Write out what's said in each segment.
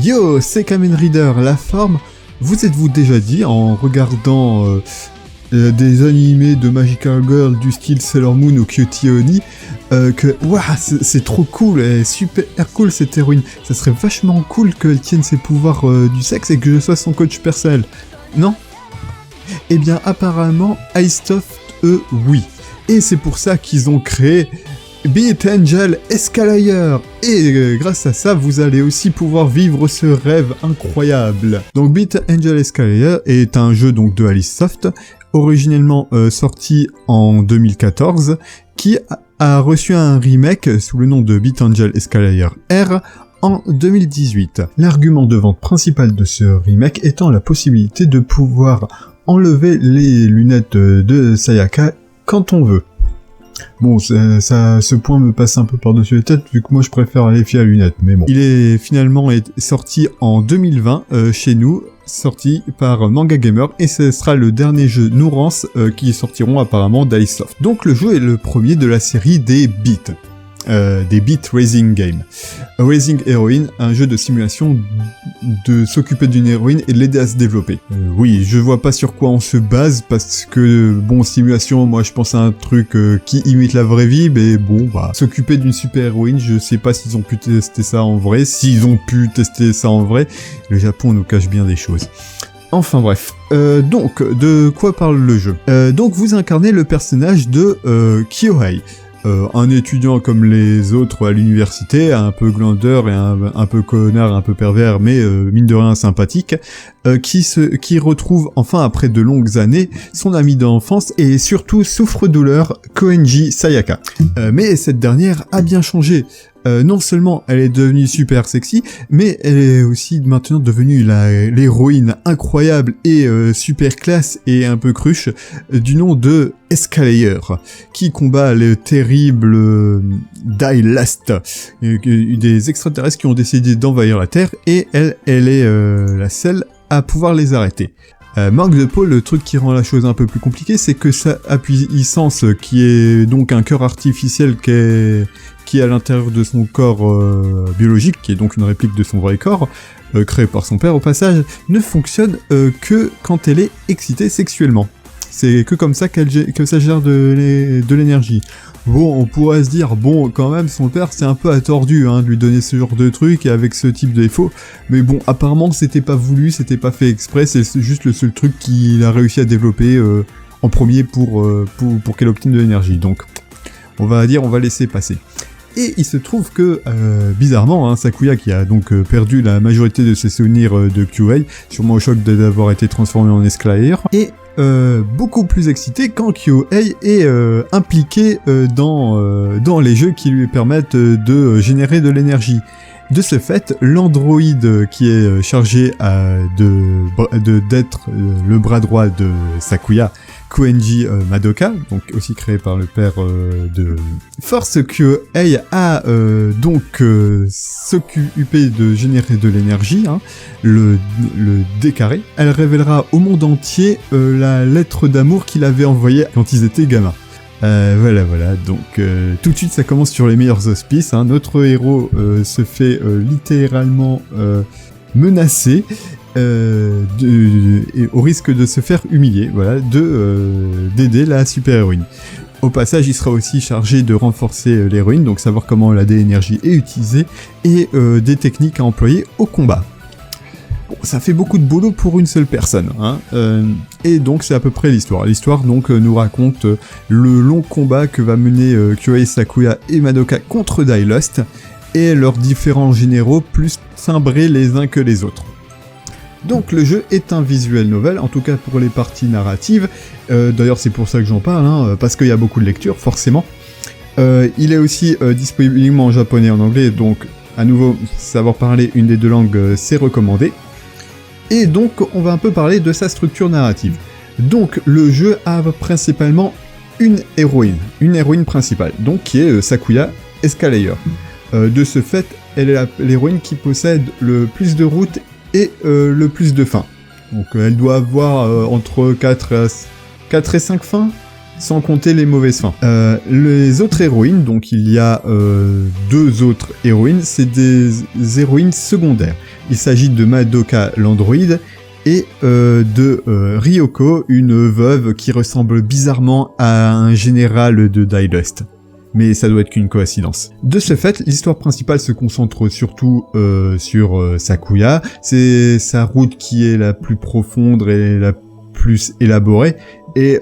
Yo, c'est Kamen Rider, la forme. Vous êtes-vous déjà dit, en regardant des animés de Magical Girl du style Sailor Moon ou Cutie Oni, que waouh, c'est trop cool, elle est super cool cette héroïne. Ça serait vachement cool qu'elle tienne ses pouvoirs du sexe et que je sois son coach personnel. Non ? Eh bien, apparemment, Icesoft, eux, oui. Et c'est pour ça qu'ils ont créé Beat Angel Escalator. Et grâce à ça, vous allez aussi pouvoir vivre ce rêve incroyable. Donc, Beat Angel Escalator est un jeu donc de Icesoft, originellement sorti en 2014, qui a reçu un remake sous le nom de Beat Angel Escalator R en 2018. L'argument de vente principal de ce remake étant la possibilité de pouvoir enlever les lunettes de Sayaka quand on veut. Bon, ce point me passe un peu par-dessus la tête, vu que moi je préfère les filles à lunettes, mais bon. Il est finalement sorti en 2020 chez nous, sorti par Manga Gamer, et ce sera le dernier jeu Nourance qui sortiront apparemment d'Icesoft. Donc le jeu est le premier de la série des Beat Racing Game. Racing Heroine, un jeu de simulation de s'occuper d'une héroïne et de l'aider à se développer. Oui, je vois pas sur quoi on se base, parce que, bon, simulation, moi je pense à un truc qui imite la vraie vie, mais bon, bah, s'occuper d'une super héroïne, je sais pas s'ils ont pu tester ça en vrai. S'ils ont pu tester ça en vrai, le Japon nous cache bien des choses. Enfin bref, donc, de quoi parle le jeu ? Donc vous incarnez le personnage de Kyohei. Un étudiant comme les autres à l'université, un peu glandeur et un peu connard, un peu pervers, mais mine de rien sympathique, qui retrouve enfin après de longues années son ami d'enfance et surtout souffre-douleur Koenji Sayaka. Mais cette dernière a bien changé. Non seulement elle est devenue super sexy, mais elle est aussi maintenant devenue l'héroïne incroyable et super classe et un peu cruche du nom de Escalator, qui combat le terrible Dylast, des extraterrestres qui ont décidé d'envahir la Terre, et elle est la seule à pouvoir les arrêter. Manque de peau, le truc qui rend la chose un peu plus compliquée, c'est que sa puissance, qui est donc un cœur artificiel qui est à l'intérieur de son corps biologique, qui est donc une réplique de son vrai corps, créé par son père au passage, ne fonctionne que quand elle est excitée sexuellement. C'est que comme ça que ça gère de l'énergie. Bon, on pourrait se dire, bon, quand même, son père, c'est un peu attordu, hein, de lui donner ce genre de truc et avec ce type de défaut. Mais bon, apparemment, c'était pas voulu, c'était pas fait exprès, c'est juste le seul truc qu'il a réussi à développer en premier pour qu'elle obtienne de l'énergie. Donc, on va laisser passer. Et il se trouve que, bizarrement, hein, Sakuya, qui a donc perdu la majorité de ses souvenirs de Kyohei, sûrement au choc d'avoir été transformé en Escalator, est beaucoup plus excité quand Kyohei est impliqué dans les jeux qui lui permettent de générer de l'énergie. De ce fait, l'androïde qui est chargé d'être le bras droit de Sakuya, Koenji Madoka, donc aussi créé par le père de force Kyohei à s'occuper de générer de l'énergie, hein, le décarré. Elle révélera au monde entier la lettre d'amour qu'il avait envoyée quand ils étaient gamins. Voilà, donc tout de suite ça commence sur les meilleurs auspices, hein. Notre héros se fait littéralement menacer et au risque de se faire humilier, voilà, d'aider la super-héroïne. Au passage, il sera aussi chargé de renforcer l'héroïne, donc savoir comment la d'énergie est utilisée, et des techniques à employer au combat. Bon, ça fait beaucoup de boulot pour une seule personne, hein, et donc c'est à peu près l'histoire. L'histoire donc nous raconte le long combat que va mener Kyohei, Sakuya et Madoka contre Dylast, et leurs différents généraux plus cimbrés les uns que les autres. Donc le jeu est un visual novel, en tout cas pour les parties narratives, d'ailleurs c'est pour ça que j'en parle, hein, parce qu'il y a beaucoup de lectures, forcément. Il est aussi disponible uniquement en japonais et en anglais, donc à nouveau, savoir parler une des deux langues, c'est recommandé. Et donc on va un peu parler de sa structure narrative. Donc le jeu a principalement une héroïne principale, donc qui est Sakuya Escalator. De ce fait, elle est l'héroïne qui possède le plus de routes et le plus de fins. Donc elle doit avoir entre 4 et 5 fins, sans compter les mauvaises fins. Les autres héroïnes, donc il y a 2 autres héroïnes, c'est des héroïnes secondaires. Il s'agit de Madoka l'androïde et de Ryoko, une veuve qui ressemble bizarrement à un général de Dylust. Mais ça doit être qu'une coïncidence. De ce fait, l'histoire principale se concentre surtout sur Sakuya. C'est sa route qui est la plus profonde et la plus élaborée. Et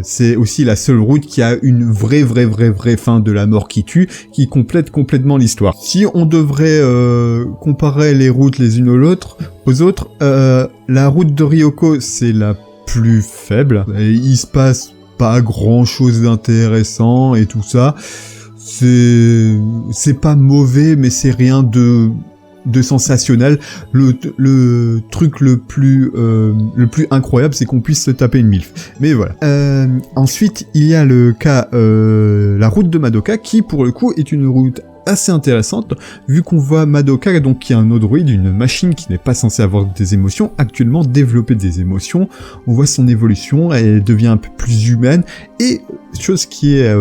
c'est aussi la seule route qui a une vraie fin de la mort qui tue, qui complète complètement l'histoire. Si on devrait comparer les routes les unes aux autres, la route de Ryoko, c'est la plus faible. Et il se passe pas grand chose d'intéressant et tout ça. C'est pas mauvais, mais c'est rien de sensationnel. Le truc le plus incroyable, c'est qu'on puisse se taper une MILF. Mais voilà. Ensuite, il y a le cas la route de Madoka, qui pour le coup est une route assez intéressante, vu qu'on voit Madoka, donc qui est un androïde, une machine qui n'est pas censée avoir des émotions, actuellement développer des émotions. On voit son évolution, elle devient un peu plus humaine, et chose qui est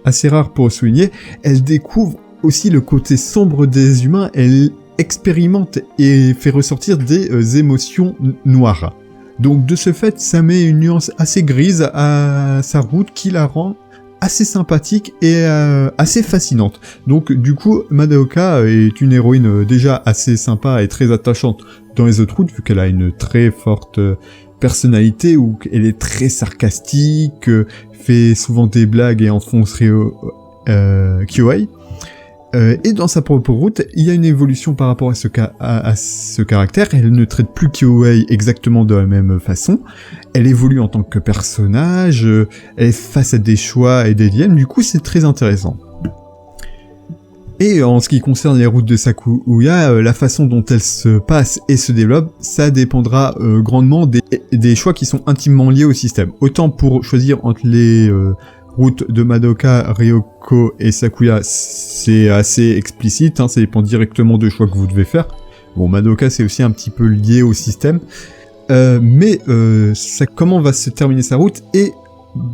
assez rare pour souligner, elle découvre aussi le côté sombre des humains, elle expérimente et fait ressortir des émotions noires. Donc de ce fait, ça met une nuance assez grise à sa route qui la rend assez sympathique et assez fascinante. Donc du coup, Madoka est une héroïne déjà assez sympa et très attachante dans les autres routes, vu qu'elle a une très forte personnalité, où elle est très sarcastique, fait souvent des blagues et enfonce Kyohei. Et dans sa propre route, il y a une évolution par rapport à ce caractère. Elle ne traite plus Kyohei exactement de la même façon. Elle évolue en tant que personnage, elle est face à des choix et des dilemmes, du coup c'est très intéressant. Et en ce qui concerne les routes de Sakuya, la façon dont elles se passent et se développent, ça dépendra grandement des choix qui sont intimement liés au système. Autant pour choisir entre les routes de Madoka, Ryoko et Sakuya, c'est assez explicite, ça dépend directement de choix que vous devez faire. Bon, Madoka c'est aussi un petit peu lié au système, mais comment va se terminer sa route est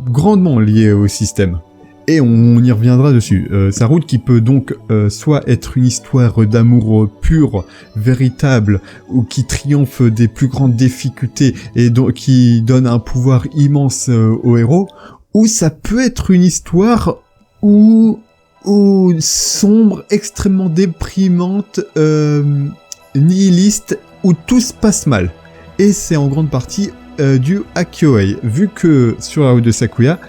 grandement lié au système. Et on y reviendra dessus. Sa route qui peut donc soit être une histoire d'amour pur, véritable, ou qui triomphe des plus grandes difficultés et qui donne un pouvoir immense au héros, ou ça peut être une histoire sombre, extrêmement déprimante, nihiliste, où tout se passe mal. Et c'est en grande partie dû à Kyohei, vu que sur la route de Sakuya,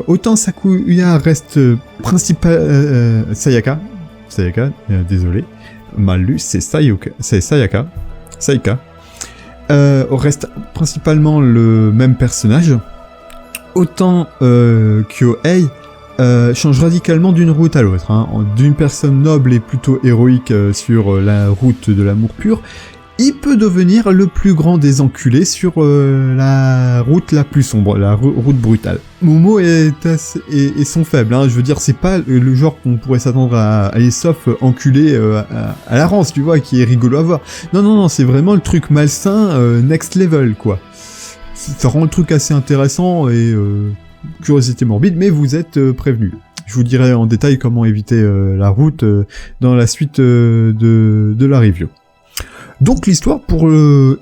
autant Sakuya reste Sayaka, désolé, mal lu, c'est Sayaka, reste principalement le même personnage, autant Kyohei change radicalement d'une route à l'autre, d'une personne noble et plutôt héroïque sur la route de l'amour pur, il peut devenir le plus grand des enculés sur la route la plus sombre, la route brutale. Momo sont faibles, je veux dire, c'est pas le genre qu'on pourrait s'attendre à Aesop enculé à la rance, tu vois, qui est rigolo à voir. Non, c'est vraiment le truc malsain, next level, quoi. Ça rend le truc assez intéressant et curiosité morbide, mais vous êtes prévenus. Je vous dirai en détail comment éviter la route dans la suite de la review. Donc l'histoire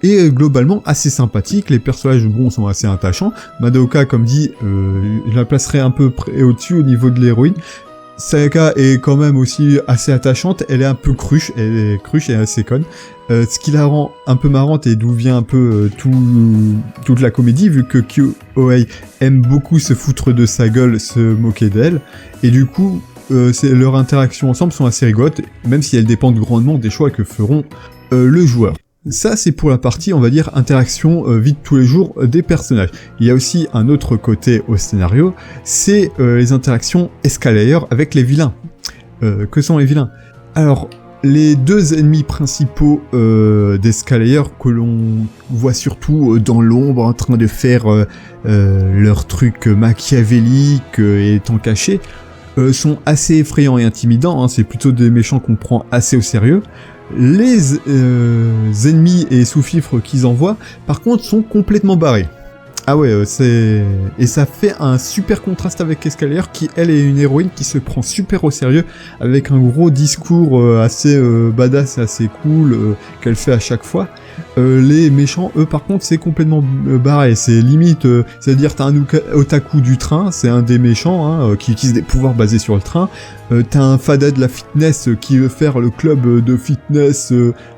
est globalement assez sympathique, les personnages sont assez attachants. Madoka, comme dit, je la placerai un peu au-dessus au niveau de l'héroïne. Sayaka est quand même aussi assez attachante, elle est un peu cruche, et assez conne. Ce qui la rend un peu marrante et d'où vient un peu toute la comédie, vu que Kyohei aime beaucoup se foutre de sa gueule, se moquer d'elle, et du coup, leurs interactions ensemble sont assez rigolotes, même si elles dépendent grandement des choix que feront le joueur. Ça, c'est pour la partie, on va dire, interaction vie de tous les jours des personnages. Il y a aussi un autre côté au scénario, c'est les interactions escalator avec les vilains. Que sont les vilains ? Alors, les deux ennemis principaux d'escalator que l'on voit surtout dans l'ombre en train de faire leur truc machiavélique et étant cachés, sont assez effrayants et intimidants, c'est plutôt des méchants qu'on prend assez au sérieux. Les ennemis et sous-fifres qu'ils envoient, par contre, sont complètement barrés. Ah ouais, et ça fait un super contraste avec Escalier, qui elle est une héroïne qui se prend super au sérieux, avec un gros discours assez badass et assez cool qu'elle fait à chaque fois. Les méchants, eux par contre, c'est complètement barré, c'est limite, c'est-à-dire t'as un otaku du train, c'est un des méchants, qui utilise des pouvoirs basés sur le train. T'as un fada de la fitness qui veut faire le club de fitness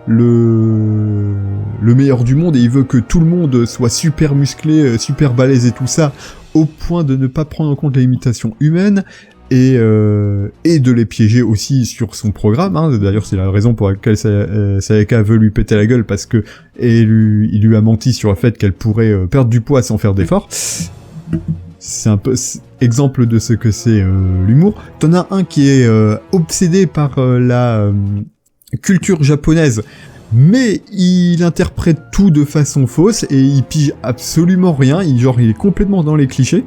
le meilleur du monde, et il veut que tout le monde soit super musclé, super balèze et tout ça, au point de ne pas prendre en compte les limitations humaines, et de les piéger aussi sur son programme, hein. D'ailleurs c'est la raison pour laquelle Sayaka veut lui péter la gueule, parce que il lui a menti sur le fait qu'elle pourrait perdre du poids sans faire d'efforts. C'est un peu exemple de ce que c'est l'humour. T'en as un qui est obsédé par la culture japonaise, mais il interprète tout de façon fausse et il pige absolument rien. Il est complètement dans les clichés.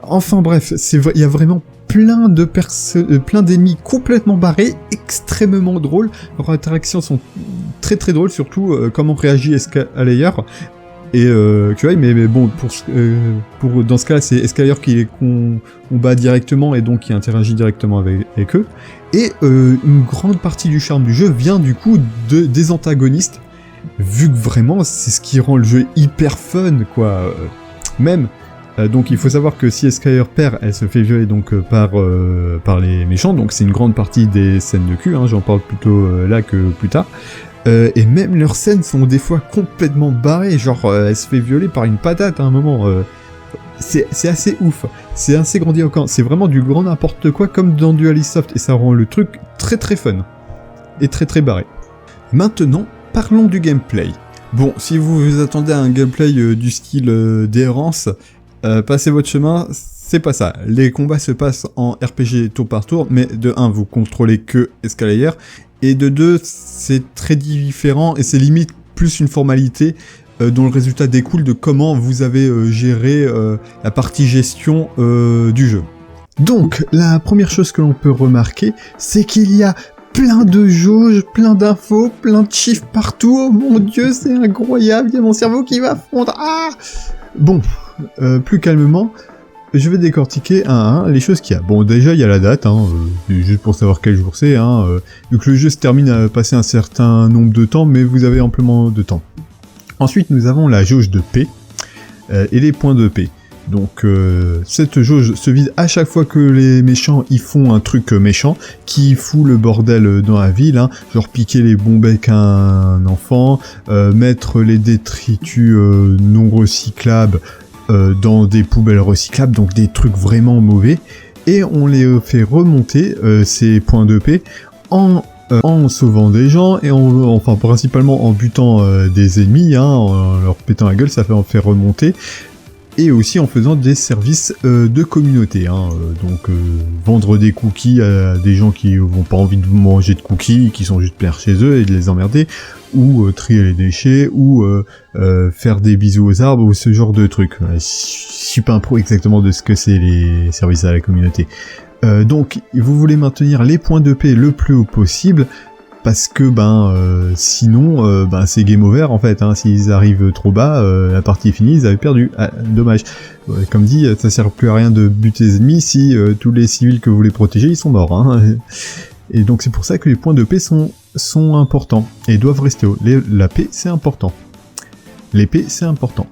Enfin bref, il y a vraiment plein d'ennemis complètement barrés, extrêmement drôles. Leurs interactions sont très très drôles, surtout comment réagit Escalier. Et tu vois, mais bon, pour dans ce cas-là, c'est Escalier qui les combat directement et donc qui interagit directement avec eux. Et une grande partie du charme du jeu vient du coup des antagonistes, vu que vraiment c'est ce qui rend le jeu hyper fun, quoi. Même donc il faut savoir que si Escalier perd, elle se fait violer donc par les méchants, donc c'est une grande partie des scènes de cul, hein, j'en parle plutôt là que plus tard. Et même leurs scènes sont des fois complètement barrées, genre elle se fait violer par une patate à un moment. C'est assez ouf, c'est assez grandiloquent, c'est vraiment du grand n'importe quoi comme dans Duelist Soft, et ça rend le truc très très fun et très très barré. Maintenant, parlons du gameplay. Bon, si vous vous attendez à un gameplay du style d'errance, passez votre chemin, c'est pas ça. Les combats se passent en RPG tour par tour, mais de 1, vous contrôlez que Escalier, et de 2, c'est très différent, et c'est limite plus une formalité dont le résultat découle de comment vous avez géré la partie gestion du jeu. Donc, la première chose que l'on peut remarquer, c'est qu'il y a plein de jauges, plein d'infos, plein de chiffres partout. Oh mon dieu, c'est incroyable, il y a mon cerveau qui va fondre. Ah! Bon, plus calmement, je vais décortiquer un à un les choses qu'il y a. Bon, déjà, il y a la date, hein, juste pour savoir quel jour c'est, hein, vu que le jeu se termine à passer un certain nombre de temps, mais vous avez amplement de temps. Ensuite, nous avons la jauge de paix et les points de paix. Donc, cette jauge se vide à chaque fois que les méchants y font un truc méchant, qui fout le bordel dans la ville, hein, genre piquer les bombes avec un enfant, mettre les détritus non recyclables dans des poubelles recyclables, donc des trucs vraiment mauvais, et on les fait remonter, ces points de paix, en sauvant des gens, et enfin principalement en butant des ennemis, hein, en leur pétant la gueule, ça fait en faire remonter, et aussi en faisant des services de communauté, hein, donc vendre des cookies à des gens qui n'ont pas envie de manger de cookies, qui sont juste plaire chez eux et de les emmerder, ou trier les déchets, ou faire des bisous aux arbres, ou ce genre de trucs. Je suis pas un pro exactement de ce que c'est les services à la communauté. Donc vous voulez maintenir les points de paix le plus haut possible, parce que sinon c'est game over en fait, hein. S'ils arrivent trop bas, la partie est finie, ils avaient perdu. Ah, dommage. Comme dit, ça sert plus à rien de buter les ennemis si tous les civils que vous voulez protéger ils sont morts, hein. Et donc c'est pour ça que les points de paix sont importants et doivent rester hauts. La paix c'est important. L'épée c'est important.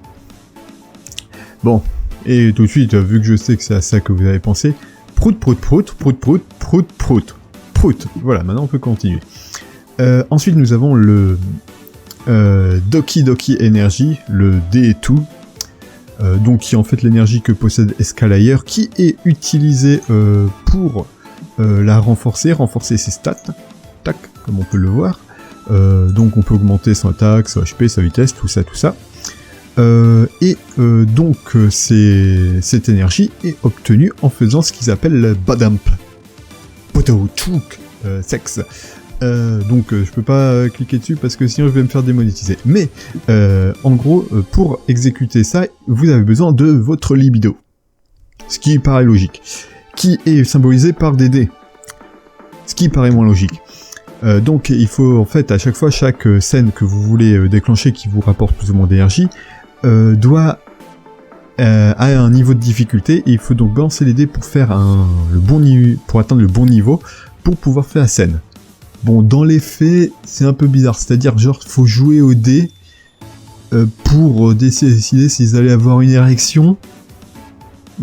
Bon, et tout de suite, vu que je sais que c'est à ça que vous avez pensé, prout prout prout prout prout prout prout prout. Voilà, maintenant on peut continuer. Ensuite nous avons le Doki Doki Energy, le D2, donc qui est en fait l'énergie que possède Escalier, qui est utilisée pour la renforcer ses stats, tac, comme on peut le voir. Donc on peut augmenter son attaque, son HP, sa vitesse, tout ça. Donc cette énergie est obtenue en faisant ce qu'ils appellent le Badamp. Potochouk, sexe. Donc je peux pas cliquer dessus parce que sinon je vais me faire démonétiser. Mais en gros, pour exécuter ça, vous avez besoin de votre libido. Ce qui paraît logique. Qui est symbolisé par des dés. Ce qui paraît moins logique. Donc il faut en fait à chaque fois, chaque scène que vous voulez déclencher qui vous rapporte plus ou moins d'énergie, doit a un niveau de difficulté, et il faut donc balancer les dés pour faire pour atteindre le bon niveau, pour pouvoir faire la scène. Bon, dans les faits, c'est un peu bizarre, c'est-à-dire genre faut jouer aux dés pour décider s'ils allaient avoir une érection,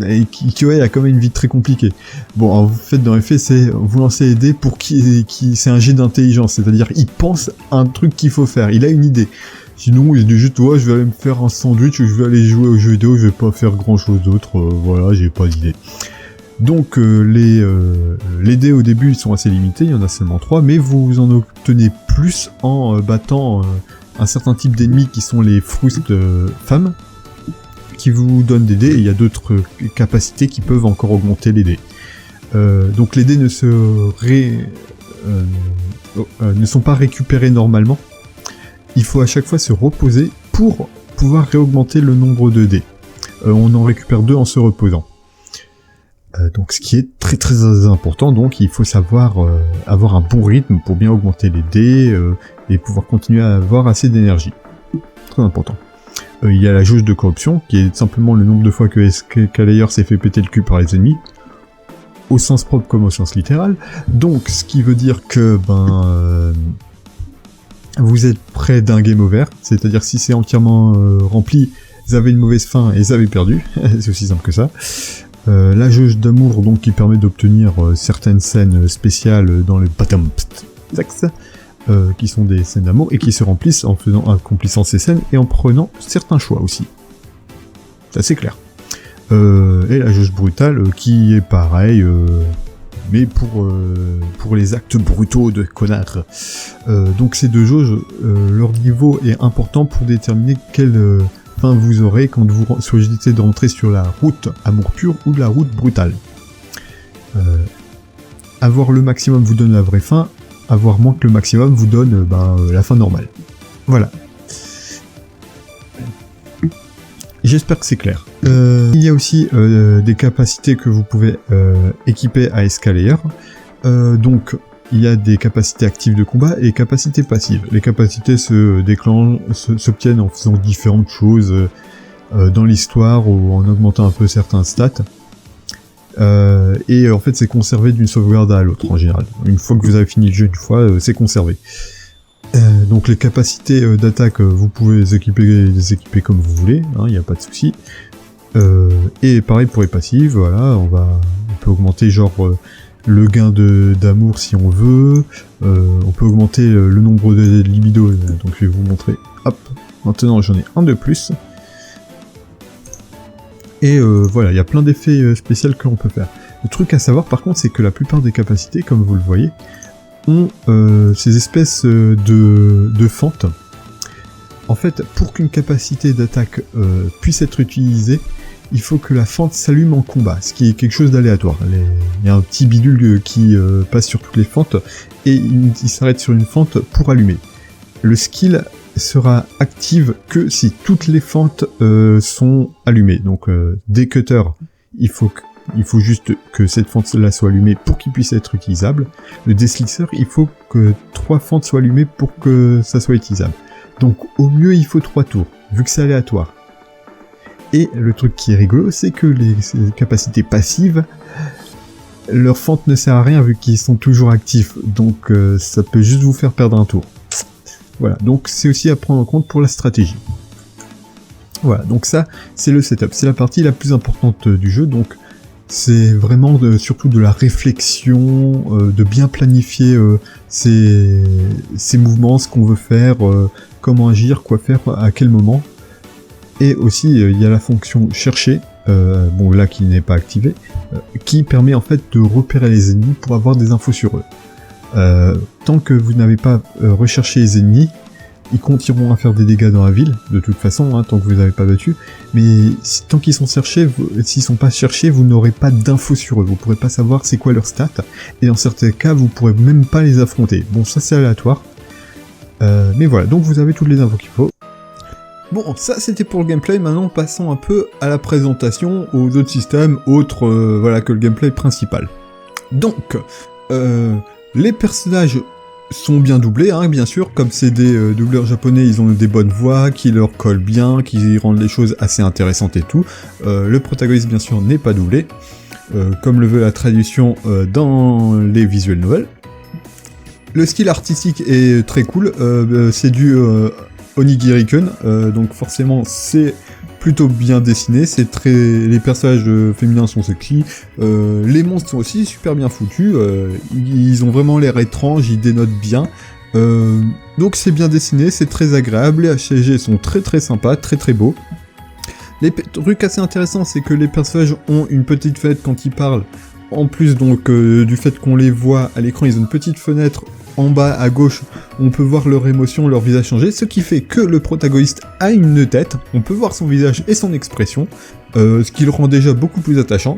et qui ouais, a quand même une vie très compliquée. Bon, en fait, dans les faits, c'est vous lancez les dés pour c'est un jet d'intelligence, c'est-à-dire il pense à un truc qu'il faut faire, il a une idée. Sinon, il dit juste, ouais, je vais aller me faire un sandwich, je vais aller jouer aux jeux vidéo, je vais pas faire grand-chose d'autre, voilà, j'ai pas d'idée. Donc, les dés au début, ils sont assez limités, il y en a seulement 3, mais vous en obtenez plus en battant un certain type d'ennemis qui sont les frustes femmes, qui vous donnent des dés, et il y a d'autres capacités qui peuvent encore augmenter les dés. Donc les dés ne sont pas récupérés normalement. Il faut à chaque fois se reposer pour pouvoir réaugmenter le nombre de dés. On en récupère 2 en se reposant. Donc ce qui est très très important, donc il faut savoir avoir un bon rythme pour bien augmenter les dés et pouvoir continuer à avoir assez d'énergie. Très important. Il y a la jauge de corruption, qui est simplement le nombre de fois que Escalayer s'est fait péter le cul par les ennemis, au sens propre comme au sens littéral. Donc, ce qui veut dire que, vous êtes près d'un game over, c'est-à-dire si c'est entièrement rempli, vous avez une mauvaise fin et vous avez perdu, c'est aussi simple que ça. La jauge d'amour, donc, qui permet d'obtenir certaines scènes spéciales dans le bottom sex, qui sont des scènes d'amour, et qui se remplissent en accomplissant ces scènes et en prenant certains choix aussi. C'est assez clair. Et la jauge brutale, qui est pareil, mais pour les actes brutaux de connards. Donc ces deux jauges, leur niveau est important pour déterminer quelle fin vous aurez quand vous choisissez de rentrer sur la route amour pur ou la route brutale. Avoir le maximum vous donne la vraie fin, avoir moins que le maximum vous donne la fin normale. Voilà. J'espère que c'est clair. Il y a aussi des capacités que vous pouvez équiper à Escalayer. Donc, il y a des capacités actives de combat et des capacités passives. Les capacités s'obtiennent en faisant différentes choses dans l'histoire ou en augmentant un peu certains stats. Et en fait c'est conservé d'une sauvegarde à l'autre en général. Une fois que vous avez fini le jeu une fois, c'est conservé. Donc les capacités d'attaque, vous pouvez les équiper comme vous voulez, il n'y a pas de souci. Et pareil pour les passives, voilà, on peut augmenter genre le gain d'amour si on veut, on peut augmenter le nombre de libido, donc je vais vous montrer, hop, maintenant j'en ai un de plus. Et voilà, il y a plein d'effets spéciaux que l'on peut faire. Le truc à savoir par contre, c'est que la plupart des capacités, comme vous le voyez, ont ces espèces de fentes. En fait, pour qu'une capacité d'attaque puisse être utilisée, il faut que la fente s'allume en combat, ce qui est quelque chose d'aléatoire. Il y a un petit bidule qui passe sur toutes les fentes, et il s'arrête sur une fente pour allumer. Le skill sera active que si toutes les fentes sont allumées. Donc des cutters, il faut juste que cette fente-là soit allumée pour qu'il puisse être utilisable. Le deslicer, il faut que 3 fentes soient allumées pour que ça soit utilisable. Donc au mieux, il faut 3 tours, vu que c'est aléatoire. Et le truc qui est rigolo, c'est que ces capacités passives, leur fente ne sert à rien vu qu'ils sont toujours actifs. Donc ça peut juste vous faire perdre un tour. Voilà, donc c'est aussi à prendre en compte pour la stratégie. Voilà, donc ça, c'est le setup. C'est la partie la plus importante du jeu, donc c'est vraiment surtout de la réflexion, de bien planifier ses mouvements, ce qu'on veut faire, comment agir, quoi faire, à quel moment. Et aussi, il y a la fonction chercher, bon là qui n'est pas activée, qui permet en fait de repérer les ennemis pour avoir des infos sur eux. Tant que vous n'avez pas recherché les ennemis, ils continueront à faire des dégâts dans la ville, de toute façon, tant que vous n'avez pas battu, mais tant qu'ils sont cherchés, s'ils sont pas cherchés, vous n'aurez pas d'infos sur eux, vous pourrez pas savoir c'est quoi leur stat, et dans certains cas, vous pourrez même pas les affronter. Bon, ça c'est aléatoire, mais voilà, donc vous avez toutes les infos qu'il faut. Bon, ça c'était pour le gameplay, maintenant passons un peu à la présentation, aux autres systèmes, autres voilà, que le gameplay principal. Donc, les personnages sont bien doublés, hein, bien sûr, comme c'est des doubleurs japonais, ils ont des bonnes voix, qui leur collent bien, qui rendent les choses assez intéressantes et tout. Le protagoniste, bien sûr, n'est pas doublé, comme le veut la traduction dans les visual novels. Le style artistique est très cool, c'est du Onigiri-kun, donc forcément c'est plutôt bien dessiné, les personnages féminins sont sexy, les monstres sont aussi super bien foutus, ils ont vraiment l'air étranges, ils dénotent bien, donc c'est bien dessiné, c'est très agréable, les HCG sont très très sympas, très très beaux. Les trucs assez intéressants, c'est que les personnages ont une petite fenêtre quand ils parlent, en plus donc du fait qu'on les voit à l'écran, ils ont une petite fenêtre en bas à gauche, on peut voir leur émotion, leur visage changer, ce qui fait que le protagoniste a une tête, on peut voir son visage et son expression, ce qui le rend déjà beaucoup plus attachant.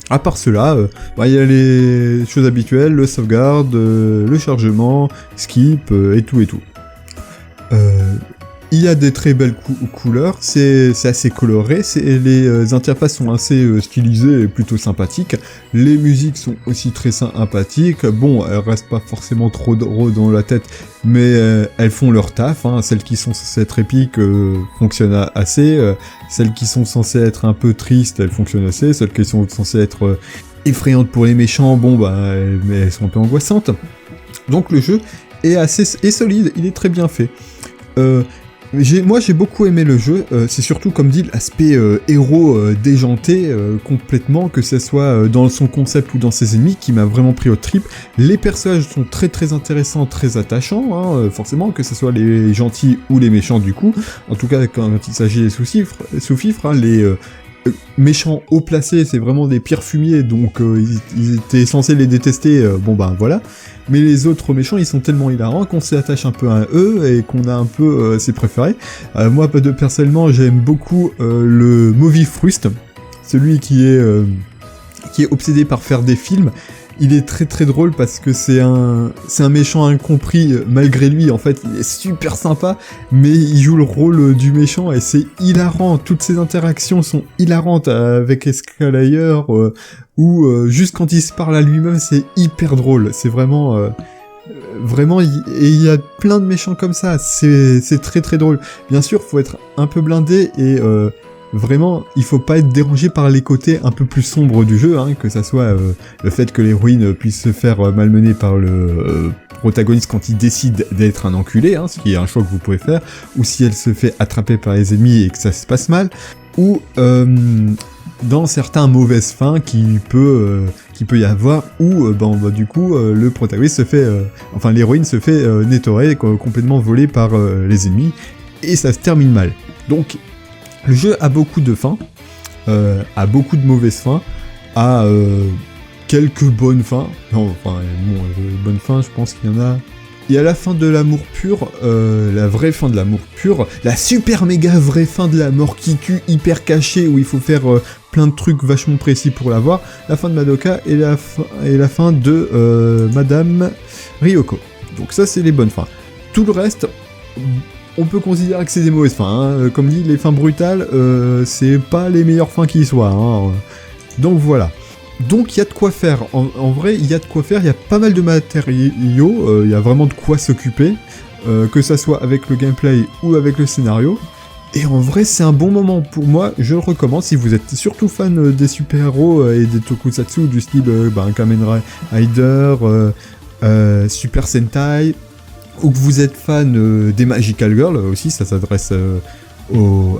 À part cela, il y a les choses habituelles, le sauvegarde, le chargement, skip, et tout et tout. Il y a des très belles couleurs, c'est assez coloré, les interfaces sont assez stylisées et plutôt sympathiques, les musiques sont aussi très sympathiques, bon, elles restent pas forcément trop drôles dans la tête, mais elles font leur taf, hein. Celles qui sont censées être épiques fonctionnent assez, celles qui sont censées être un peu tristes, elles fonctionnent assez, celles qui sont censées être effrayantes pour les méchants, bon bah, mais elles sont un peu angoissantes. Donc le jeu est solide, il est très bien fait. Moi j'ai beaucoup aimé le jeu, c'est surtout comme dit l'aspect héros déjanté complètement, que ce soit dans son concept ou dans ses ennemis, qui m'a vraiment pris au trip. Les personnages sont très très intéressants, très attachants, hein, forcément, que ce soit les gentils ou les méchants du coup, en tout cas quand il s'agit des sous-fifres, hein, les méchants haut placés, c'est vraiment des pires fumiers, donc ils étaient censés les détester, bon ben voilà. Mais les autres méchants, ils sont tellement hilarants qu'on s'attache un peu à eux et qu'on a un peu ses préférés. Moi, personnellement, j'aime beaucoup le Movie Frust, celui qui est obsédé par faire des films. Il est très très drôle parce que c'est un méchant incompris malgré lui, en fait il est super sympa, mais il joue le rôle du méchant et c'est hilarant, toutes ses interactions sont hilarantes avec Escalayer, ou juste quand il se parle à lui-même c'est hyper drôle, c'est vraiment... et il y a plein de méchants comme ça, c'est très très drôle. Bien sûr, faut être un peu blindé et... Vraiment, il faut pas être dérangé par les côtés un peu plus sombres du jeu, hein, que ça soit le fait que l'héroïne puisse se faire malmener par le protagoniste quand il décide d'être un enculé, hein, ce qui est un choix que vous pouvez faire, ou si elle se fait attraper par les ennemis et que ça se passe mal, ou dans certains mauvaises fins qu'il peut y avoir, où du coup le protagoniste se fait, l'héroïne se fait nettoyer, complètement volée par les ennemis, et ça se termine mal. Donc le jeu a beaucoup de fins, a beaucoup de mauvaises fins, a quelques bonnes fins. Bonnes fins, je pense qu'il y en a. Il y a la fin de l'amour pur, la vraie fin de l'amour pur, la super méga vraie fin de la mort qui tue, hyper cachée, où il faut faire plein de trucs vachement précis pour l'avoir, la fin de Madoka et la fin de Madame Ryoko. Donc ça, c'est les bonnes fins. Tout le reste... On peut considérer que c'est des mauvaises fins, hein. Comme dit, les fins brutales, c'est pas les meilleures fins qui soient, hein. Donc voilà. Donc il y a de quoi faire, en vrai il y a de quoi faire, il y a pas mal de matériaux, il y a vraiment de quoi s'occuper, que ça soit avec le gameplay ou avec le scénario. Et en vrai c'est un bon moment pour moi, je le recommande si vous êtes surtout fan des super-héros et des tokusatsu du style Kamen Rider, Super Sentai... ou que vous êtes fan des Magical Girls, aussi ça s'adresse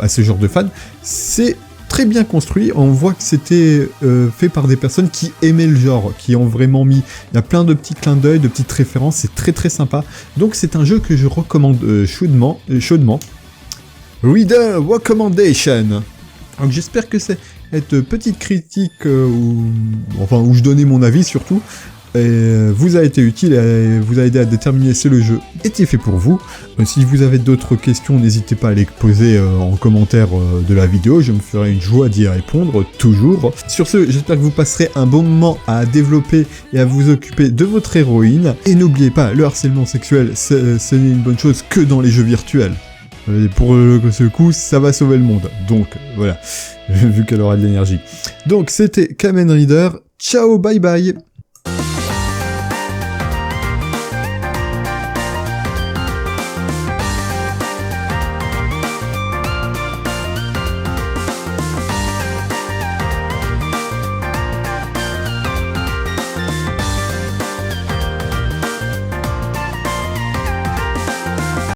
à ce genre de fans, c'est très bien construit, on voit que c'était fait par des personnes qui aimaient le genre, qui ont vraiment mis, il y a plein de petits clins d'œil, de petites références, c'est très très sympa, donc c'est un jeu que je recommande chaudement. Reader Recommendation. Donc j'espère que cette petite critique, où je donnais mon avis surtout, vous a été utile et vous a aidé à déterminer si le jeu était fait pour vous. Si vous avez d'autres questions, n'hésitez pas à les poser en commentaire de la vidéo, je me ferai une joie d'y répondre, toujours. Sur ce, j'espère que vous passerez un bon moment à développer et à vous occuper de votre héroïne. Et n'oubliez pas, le harcèlement sexuel, ce n'est une bonne chose que dans les jeux virtuels. Et pour ce coup, ça va sauver le monde. Donc, voilà, vu qu'elle aura de l'énergie. Donc, c'était Kamen Rider. Ciao, bye bye.